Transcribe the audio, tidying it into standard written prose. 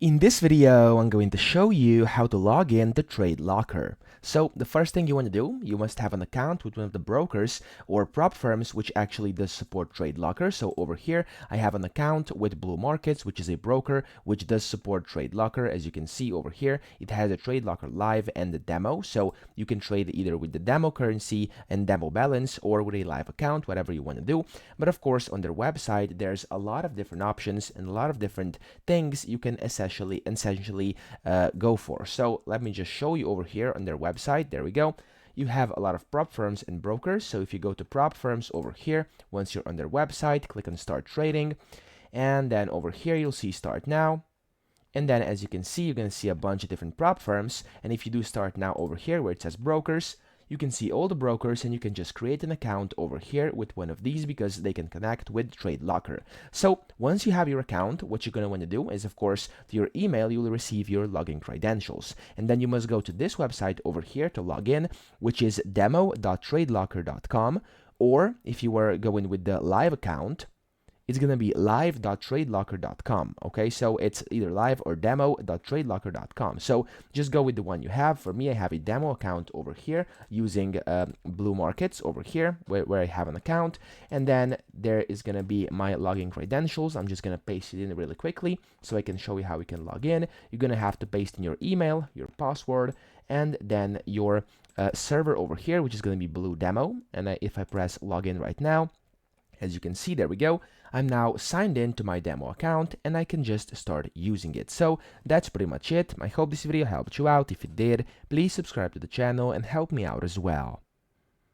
In this video, I'm going to show you how to log in to TradeLocker. So the first thing you want to do, you must have an account with one of the brokers or prop firms which actually does support TradeLocker. So over here, I have an account with Blue Markets, which is a broker which does support TradeLocker. As you can see over here, it has a TradeLocker Live and the demo. So you can trade either with the demo currency and demo balance or with a live account, whatever you want to do. But of course, on their website, there's a lot of different options and a lot of different things you can essentially go for. So let me just show you over here on their website. There we go. You have a lot of prop firms and brokers. So if you go to prop firms over here, once you're on their website, click on start trading, and then over here you'll see start now. And then as you can see, you're going to see a bunch of different prop firms. And if you do start now over here where it says brokers, you can see all the brokers and you can just create an account over here with one of these because they can connect with TradeLocker. So once you have your account, what you're going to want to do is, of course, to your email, you will receive your login credentials. And then you must go to this website over here to log in, which is demo.tradelocker.com. Or if you were going with the live account, it's going to be live.tradelocker.com. Okay, so it's either live or demo.tradelocker.com. So just go with the one you have. For me, I have a demo account over here using Blue Markets over here where I have an account. And then there is going to be my login credentials. I'm just going to paste it in really quickly so I can show you how we can log in. You're going to have to paste in your email, your password, and then your server over here, which is going to be Blue Demo. And if I press login right now, as you can see, there we go. I'm now signed in to my demo account and I can just start using it. So that's pretty much it. I hope this video helped you out. If it did, please subscribe to the channel and help me out as well.